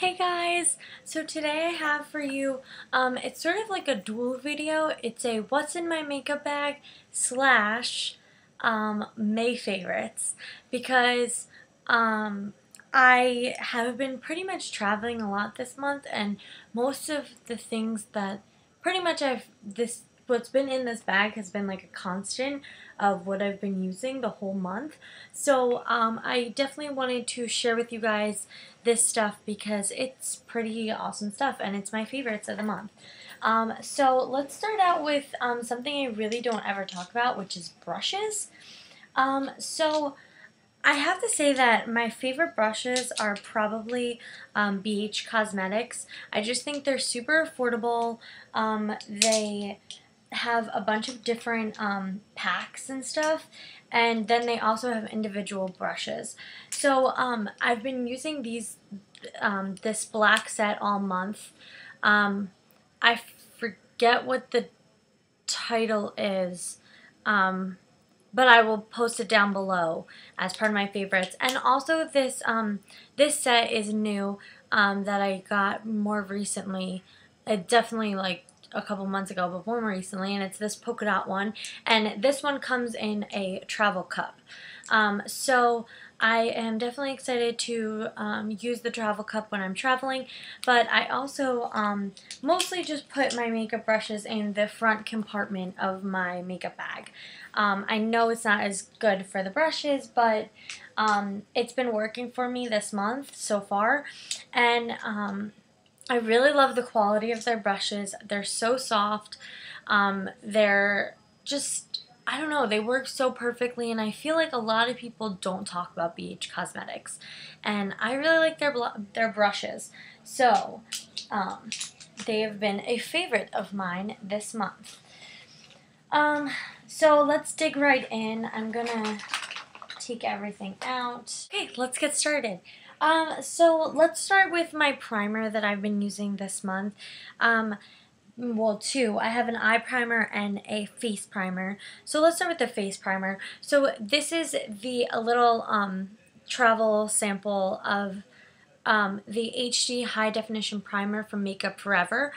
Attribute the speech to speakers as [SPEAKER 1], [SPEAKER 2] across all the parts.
[SPEAKER 1] Hey guys, so today I have for you, it's sort of like a dual video. It's a what's in my makeup bag slash May favorites because I have been pretty much traveling a lot this month, and most of the things that pretty much what's been in this bag has been like a constant of what I've been using the whole month. So I definitely wanted to share with you guys this stuff because it's pretty awesome stuff and it's my favorites of the month. So let's start out with something I really don't ever talk about, which is brushes. So I have to say that my favorite brushes are probably BH Cosmetics. I just think they're super affordable. They have a bunch of different packs and stuff, and then they also have individual brushes. So I've been using this black set all month. I forget what the title is, but I will post it down below as part of my favorites. And also this set is new that I got more recently. Definitely like a couple months ago, but more recently, and it's this polka dot one, and this one comes in a travel cup. So I am definitely excited to use the travel cup when I'm traveling, but I also mostly just put my makeup brushes in the front compartment of my makeup bag. I know it's not as good for the brushes, but it's been working for me this month so far, and I really love the quality of their brushes. They're so soft. They're just, I don't know, they work so perfectly, and I feel like a lot of people don't talk about BH Cosmetics, and I really like their brushes. So they have been a favorite of mine this month. So let's dig right in. I'm gonna take everything out. Okay, let's get started. So let's start with my primer that I've been using this month. Well, two. I have an eye primer and a face primer. So let's start with the face primer. So this is a little travel sample of the HD High Definition Primer from MakeUpForever.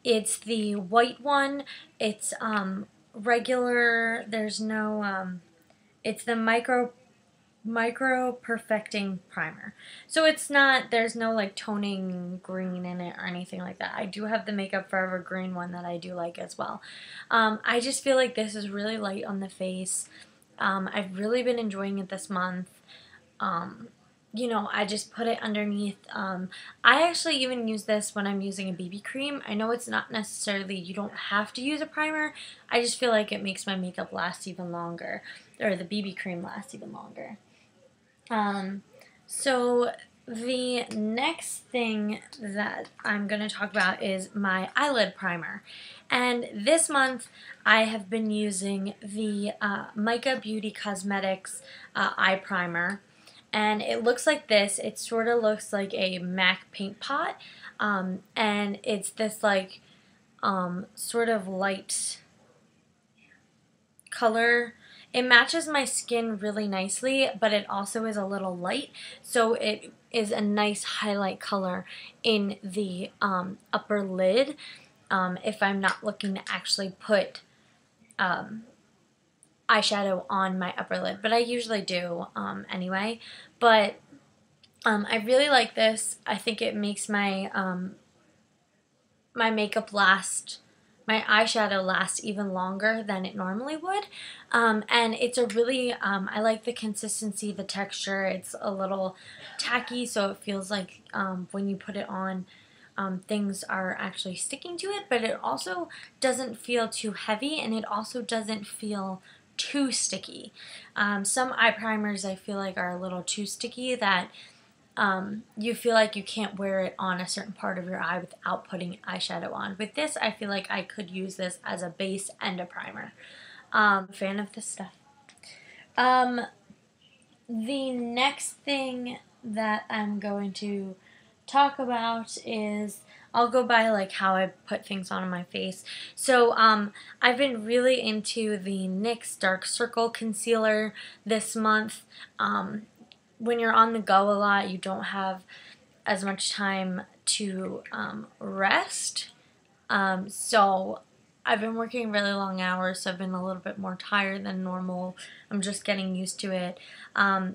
[SPEAKER 1] It's the white one. It's regular. There's no. It's the micro perfecting primer. So it's not, there's no like toning green in it or anything like that. I do have the MakeUpForever green one that I do like as well. I just feel like this is really light on the face. I've really been enjoying it this month. You know, I just put it underneath. I actually even use this when I'm using a BB cream. I know it's not necessarily, you don't have to use a primer. I just feel like it makes my makeup last even longer, or the BB cream last even longer. So the next thing that I'm going to talk about is my eyelid primer. And this month I have been using the Mica Beauty Cosmetics eye primer. And it looks like this. It sort of looks like a MAC paint pot. And it's this like sort of light color. It matches my skin really nicely, but it also is a little light, so it is a nice highlight color in the upper lid if I'm not looking to actually put eyeshadow on my upper lid, but I usually do anyway. But I really like this. I think it makes my my makeup last, my eyeshadow lasts even longer than it normally would. And it's a really, I like the consistency, the texture. It's a little tacky, so it feels like when you put it on, things are actually sticking to it, but it also doesn't feel too heavy, and it also doesn't feel too sticky. Some eye primers I feel like are a little too sticky, that you feel like you can't wear it on a certain part of your eye without putting eyeshadow on. With this, I feel like I could use this as a base and a primer. Fan of this stuff. The next thing that I'm going to talk about is, I'll go by like how I put things on my face. So I've been really into the NYX Dark Circle Concealer this month. When you're on the go a lot, you don't have as much time to rest. So I've been working really long hours, so I've been a little bit more tired than normal. I'm just getting used to it.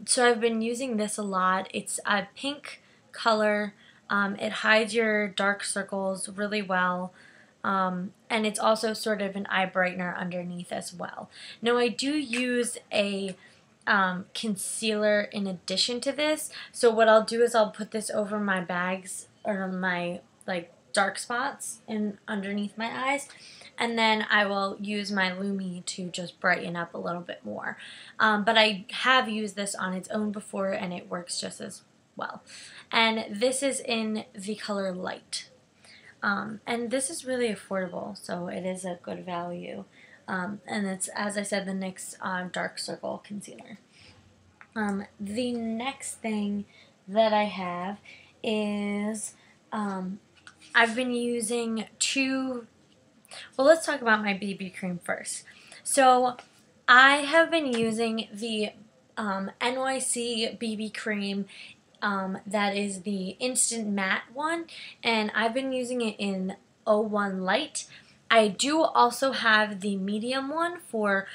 [SPEAKER 1] So I've been using this a lot. It's a pink color. It hides your dark circles really well. And it's also sort of an eye brightener underneath as well. Now I do use a concealer in addition to this. So what I'll do is I'll put this over my bags or my like dark spots and underneath my eyes, and then I will use my Lumi to just brighten up a little bit more. But I have used this on its own before and it works just as well. And this is in the color Light. And this is really affordable, so it is a good value. And it's, as I said, the NYX Dark Circle Concealer. The next thing that I have is I've been using well, let's talk about my BB cream first. So I have been using the NYC BB cream that is the Instant Matte one, and I've been using it in 01 Light. I do also have the medium one for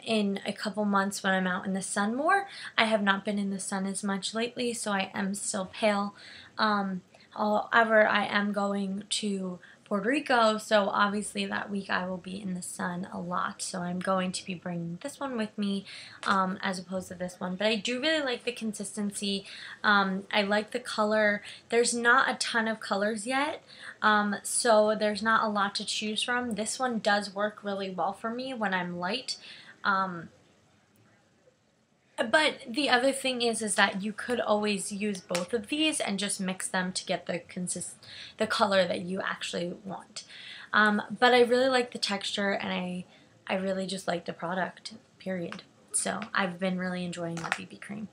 [SPEAKER 1] in a couple months when I'm out in the sun more. I have not been in the sun as much lately, so I am still pale. However, I am going to Puerto Rico, so obviously that week I will be in the sun a lot, so I'm going to be bringing this one with me as opposed to this one. But I do really like the consistency. I like the color. There's not a ton of colors yet, so there's not a lot to choose from. This one does work really well for me when I'm light. But the other thing is that you could always use both of these and just mix them to get the color that you actually want. But I really like the texture, and I really just like the product, period. So I've been really enjoying the BB cream.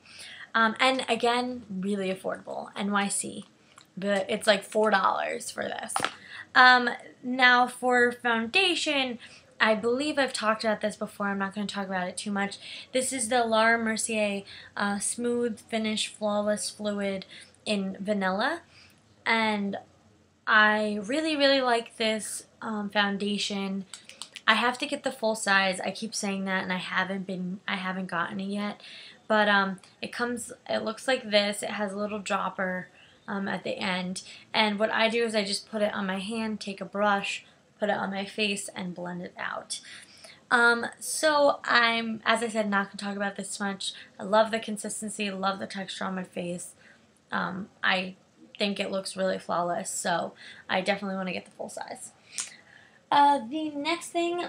[SPEAKER 1] And again, really affordable, NYC. But it's like $4 for this. Now for foundation, I believe I've talked about this before. I'm not going to talk about it too much. This is the Laura Mercier Smooth Finish Flawless Fluid in Vanilla. And I really, really like this foundation. I have to get the full size. I keep saying that, and I haven't gotten it yet. But it looks like this. It has a little dropper at the end. And what I do is I just put it on my hand, take a brush, put it on my face, and blend it out. So I'm, as I said, not going to talk about this much. I love the consistency, love the texture on my face. I think it looks really flawless, so I definitely want to get the full size. The next thing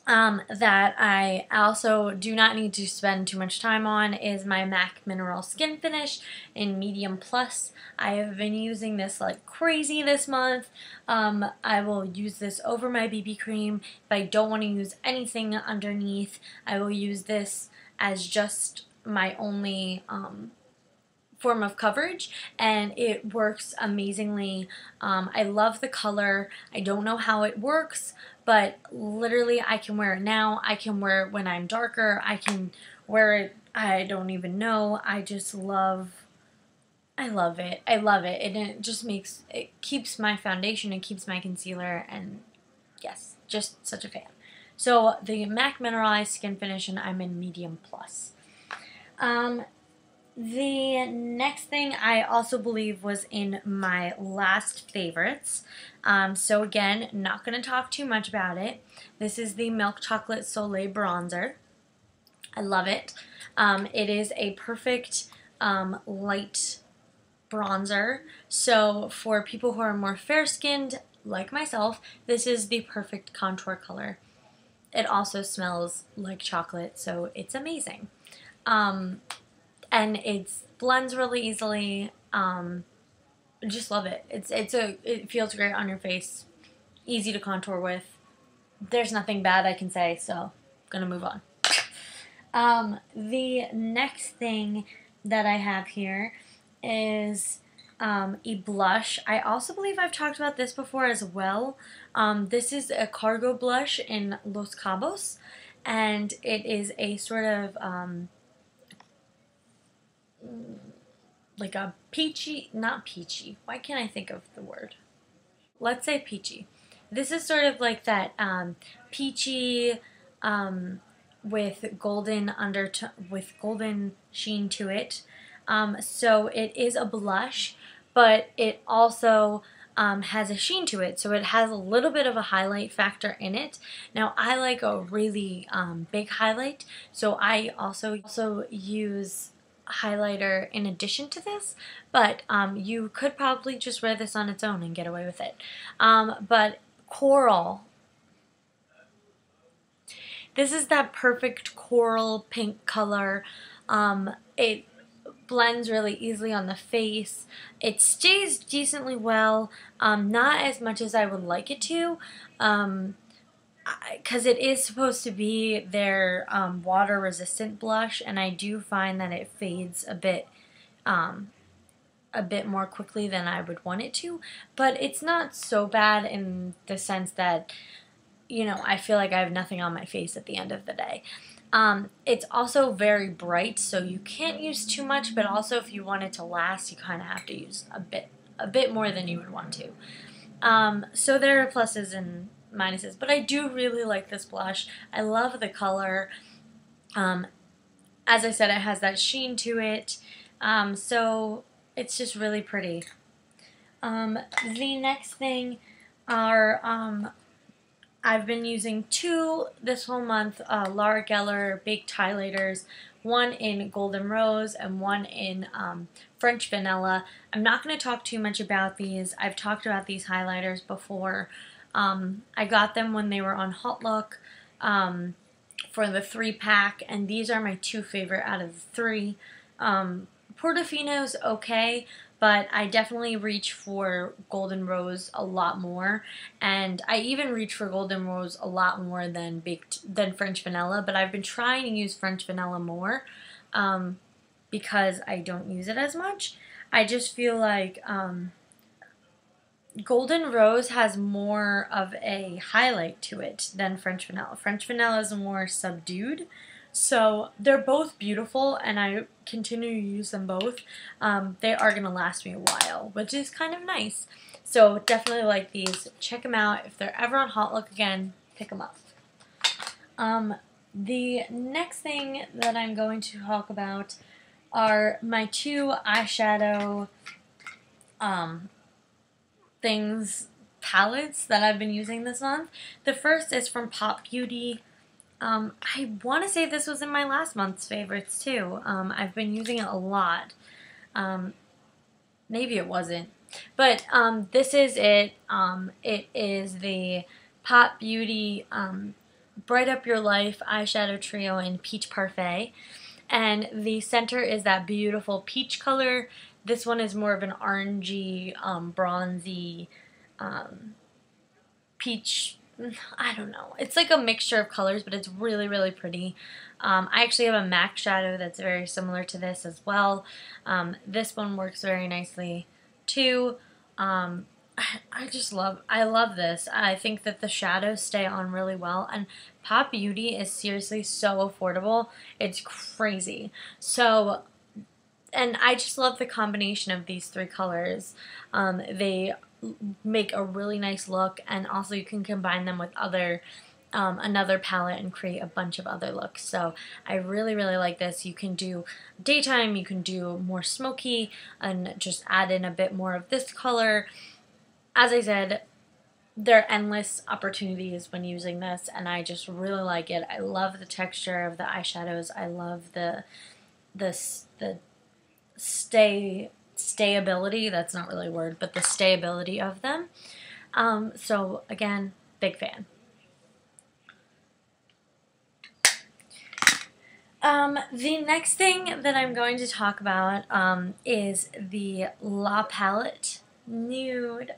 [SPEAKER 1] that I also do not need to spend too much time on is my MAC Mineral Skin Finish in Medium Plus. I have been using this like crazy this month. I will use this over my BB cream. If I don't want to use anything underneath, I will use this as just my only form of coverage, and it works amazingly. I love the color. I don't know how it works, but literally I can wear it now. I can wear it when I'm darker. I can wear it, I don't even know. I love it. I love it. And it just it keeps my foundation, it keeps my concealer, and yes, just such a fan. So the MAC Mineralized Skin Finish, and I'm in Medium Plus. The next thing I also believe was in my last favorites. So again, not going to talk too much about it. This is the Milk Chocolate Soulee Bronzer. I love it. It is a perfect light bronzer. So for people who are more fair-skinned, like myself, this is the perfect contour color. It also smells like chocolate, so it's amazing. And it blends really easily. I just love it. It feels great on your face. Easy to contour with. There's nothing bad I can say, so I'm gonna move on. The next thing that I have here is a blush. I also believe I've talked about this before as well. This is a cargo blush in Los Cabos, and it is a sort of like a peachy, not peachy. Why can't I think of the word? Let's say peachy. This is sort of like that peachy with golden with golden sheen to it. So it is a blush, but it also has a sheen to it, so it has a little bit of a highlight factor in it. Now I like a really big highlight, so I also use highlighter in addition to this, but you could probably just wear this on its own and get away with it. But coral, this is that perfect coral pink color. It blends really easily on the face. It stays decently well, not as much as I would like it to, because it is supposed to be their water resistant blush, and I do find that it fades a bit more quickly than I would want it to, but it's not so bad in the sense that, you know, I feel like I have nothing on my face at the end of the day. It's also very bright, so you can't use too much, but also if you want it to last, you kind of have to use a bit more than you would want to. So there are pluses and minuses, but I do really like this blush. I love the color. As I said, it has that sheen to it, so it's just really pretty. The next thing are I've been using two this whole month, Laura Geller baked highlighters, one in Golden Rose and one in French Vanilla. I'm not going to talk too much about these. I've talked about these highlighters before. I got them when they were on Hot Look for the 3-pack, and these are my two favorite out of the three. Portofino's okay, but I definitely reach for Golden Rose a lot more, and I even reach for Golden Rose a lot more than French Vanilla, but I've been trying to use French Vanilla more because I don't use it as much. I just feel like Golden Rose has more of a highlight to it than French Vanilla. French Vanilla is more subdued. So they're both beautiful, and I continue to use them both. They are going to last me a while, which is kind of nice. So definitely like these. Check them out. If they're ever on Hot Look again, pick them up. The next thing that I'm going to talk about are my two eyeshadow palettes that I've been using this month. The first is from Pop Beauty. I want to say this was in my last month's favorites too. I've been using it a lot. Maybe it wasn't. But this is it. It is the Pop Beauty Bright Up Your Life eyeshadow trio in Peach Parfe. And the center is that beautiful peach color. This one is more of an orangey, bronzy peach. I don't know. It's like a mixture of colors, but it's really, really pretty. I actually have a MAC shadow that's very similar to this as well. This one works very nicely too. I love this. I think that the shadows stay on really well, and Pop Beauty is seriously so affordable. It's crazy. So, and I just love the combination of these three colors. They make a really nice look, and also you can combine them with another palette and create a bunch of other looks. So I really, really like this. You can do daytime, you can do more smoky, and just add in a bit more of this color. As I said, there are endless opportunities when using this, and I just really like it. I love the texture of the eyeshadows. I love the stayability, that's not really a word, but the stayability of them. So again, big fan. The next thing that I'm going to talk about is the Lapalette Nude.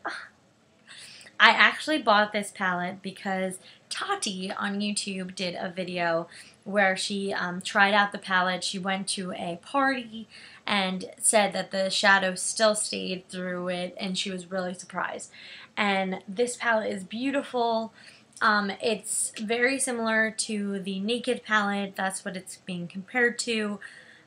[SPEAKER 1] I actually bought this palette because Tati on YouTube did a video where she tried out the palette. She went to a party and said that the shadow still stayed through it, and she was really surprised. And this palette is beautiful. It's very similar to the Naked palette. That's what it's being compared to.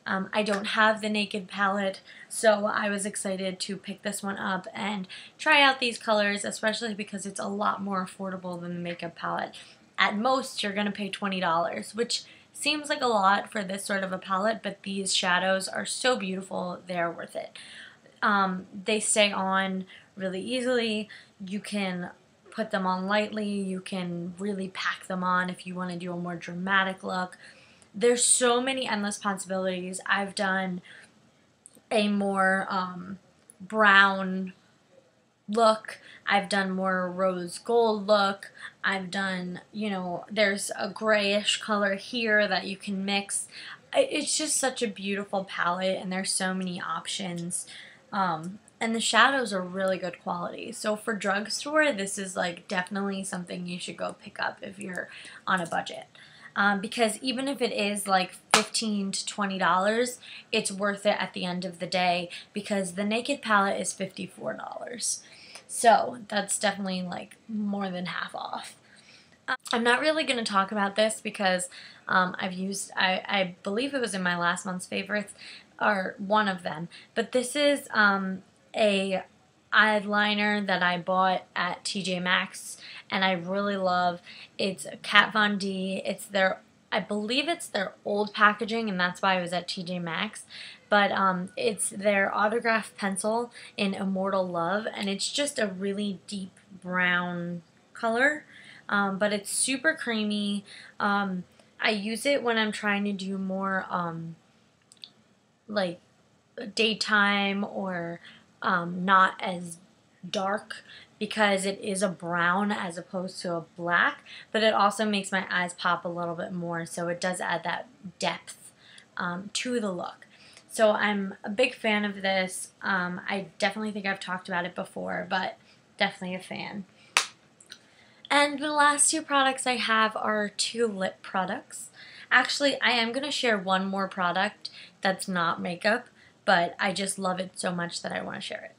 [SPEAKER 1] I don't have the Naked palette, so I was excited to pick this one up and try out these colors, especially because it's a lot more affordable than the Makeup palette. At most, you're going to pay $20, which seems like a lot for this sort of a palette, but these shadows are so beautiful, they're worth it. They stay on really easily. You can put them on lightly. You can really pack them on if you want to do a more dramatic look. There's so many endless possibilities. I've done a more brown look. I've done more rose gold look. I've done, you know, there's a grayish color here that you can mix. It's just such a beautiful palette, and there's so many options. And the shadows are really good quality. So for drugstore, this is like definitely something you should go pick up if you're on a budget. Because even if it is like $15 to $20, it's worth it at the end of the day, because the Naked palette is $54. So that's definitely like more than half off. I'm not really going to talk about this because I've used, I believe it was in my last month's favorites, or one of them. But this is a eyeliner that I bought at TJ Maxx, and I really love. It's Kat Von D. It's their, I believe it's their old packaging, and that's why I was at TJ Maxx. But it's their autograph pencil in Immortal Love, and it's just a really deep brown color. But it's super creamy. I use it when I'm trying to do more like daytime or not as dark, because it is a brown as opposed to a black, but it also makes my eyes pop a little bit more, so it does add that depth to the look. So I'm a big fan of this. I definitely think I've talked about it before, but definitely a fan. And the last two products I have are two lip products. Actually, I am going to share one more product that's not makeup, but I just love it so much that I want to share it.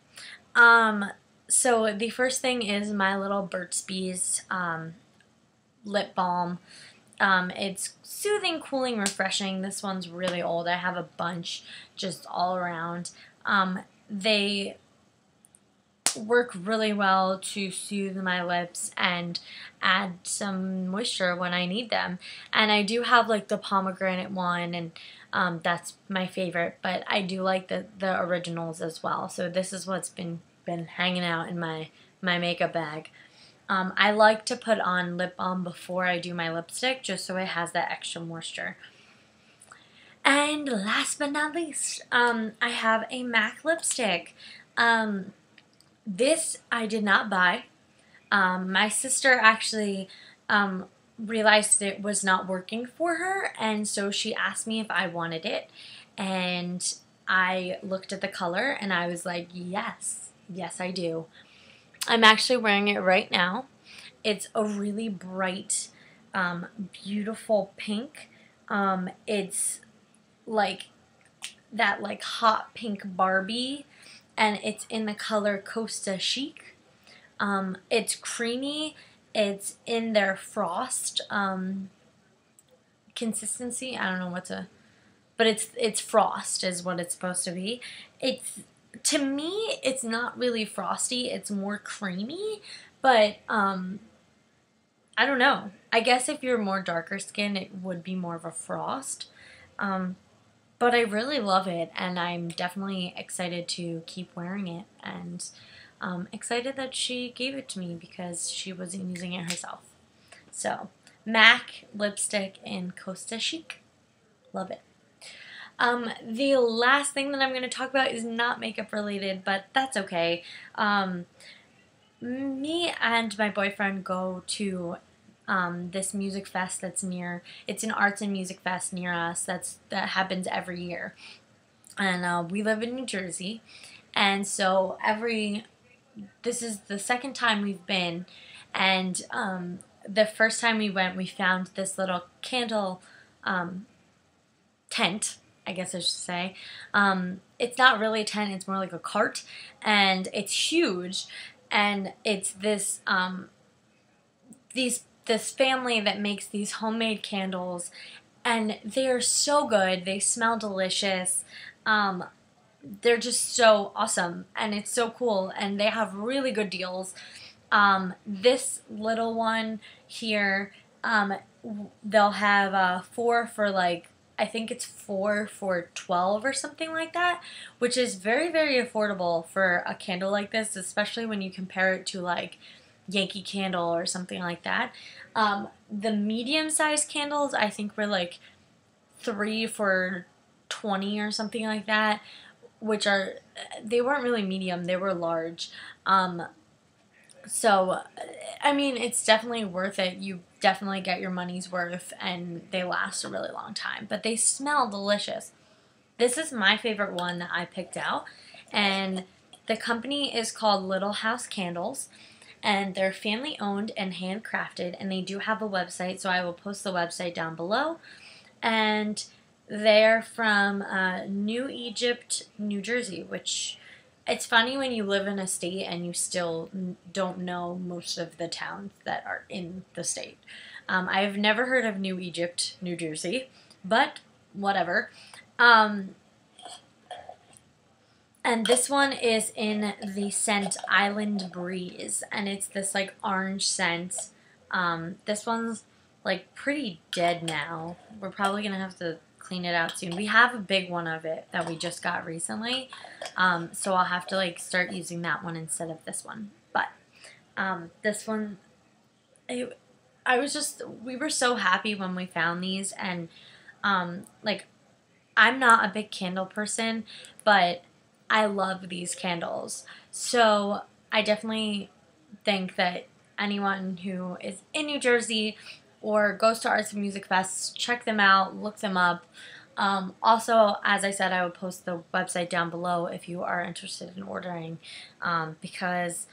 [SPEAKER 1] So the first thing is my little Burt's Bees lip balm. It's soothing, cooling, refreshing. This one's really old. I have a bunch just all around. They work really well to soothe my lips and add some moisture when I need them. And I do have like the pomegranate one, and that's my favorite, but I do like the originals as well. So this is what's been hanging out in my makeup bag. I like to put on lip balm before I do my lipstick, just so it has that extra moisture. And last but not least, I have a MAC lipstick. This I did not buy. My sister actually realized it was not working for her, and so she asked me if I wanted it, and I looked at the color and I was like, yes, yes I do. I'm actually wearing it right now. It's a really bright, beautiful pink. It's like that like hot pink Barbie, and it's in the color Costa Chic. It's creamy. It's in their frost consistency. I don't know what to, but it's frost is what it's supposed to be. It's, to me, it's not really frosty. It's more creamy, but I don't know. I guess if you're more darker skin, it would be more of a frost. But I really love it, and I'm definitely excited to keep wearing it, and excited that she gave it to me because she wasn't using it herself. So, MAC lipstick in Costa Chic. Love it. The last thing that I'm going to talk about is not makeup related, but that's okay. Me and my boyfriend go to this music fest that's near, it's an arts and music fest near us that happens every year. And we live in New Jersey, and so this is the second time we've been, and the first time we went, we found this little candle tent, I guess I should say. It's not really a tent, it's more like a cart, and it's huge, and it's this this family that makes these homemade candles, and they are so good. They smell delicious. They're just so awesome, and it's so cool, and they have really good deals. This little one here, they'll have 4 for like, I think it's 4 for $12 or something like that, which is very, very affordable for a candle like this, especially when you compare it to like Yankee Candle or something like that. The medium-sized candles, I think, were like 3 for $20 or something like that, which are, they weren't really medium, they were large. So, I mean, it's definitely worth it. You definitely get your money's worth, and they last a really long time. But they smell delicious. This is my favorite one that I picked out, and the company is called Little House Candles, and they're family-owned and handcrafted, and they do have a website, so I will post the website down below. And they're from New Egypt, New Jersey, which... It's funny when you live in a state and you still don't know most of the towns that are in the state. I've never heard of New Egypt, New Jersey, but whatever. And this one is in the scent Island Breeze, and it's this like orange scent. This one's like pretty dead now. We're probably gonna have to clean it out soon. We have a big one of it that we just got recently, so I'll have to like start using that one instead of this one. But this one, we were so happy when we found these, and like, I'm not a big candle person, but I love these candles, so I definitely think that anyone who is in New Jersey or goes to Arts and Music Fest, check them out, look them up. Also, as I said, I will post the website down below if you are interested in ordering, because,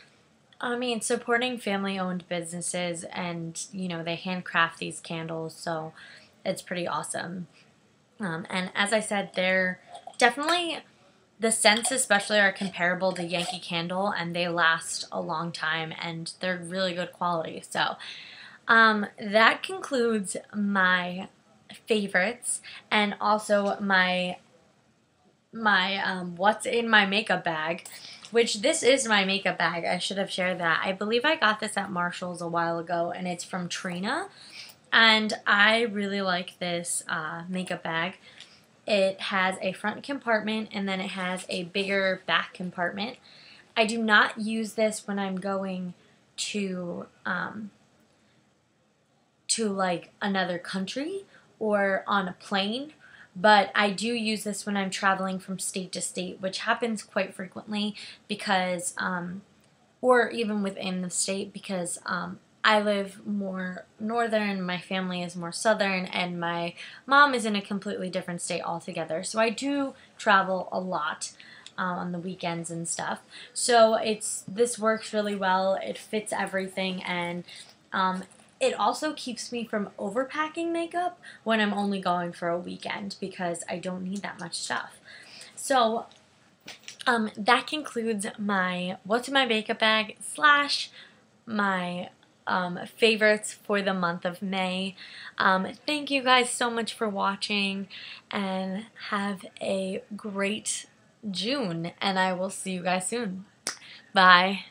[SPEAKER 1] I mean, supporting family-owned businesses, and, you know, they handcraft these candles, so it's pretty awesome. And as I said, they're definitely, the scents especially are comparable to Yankee Candle, and they last a long time, and they're really good quality, so... that concludes my favorites, and also my what's in my makeup bag, which this is my makeup bag. I should have shared that. I believe I got this at Marshall's a while ago, and it's from Trina, and I really like this makeup bag. It has a front compartment, and then it has a bigger back compartment. I do not use this when I'm going to like another country or on a plane, but I do use this when I'm traveling from state to state, which happens quite frequently because, or even within the state, because I live more northern, my family is more southern, and my mom is in a completely different state altogether. So I do travel a lot on the weekends and stuff. So this works really well. It fits everything, and it also keeps me from overpacking makeup when I'm only going for a weekend, because I don't need that much stuff. So that concludes my what's in my makeup bag / my favorites for the month of May. Thank you guys so much for watching, and have a great June, and I will see you guys soon. Bye.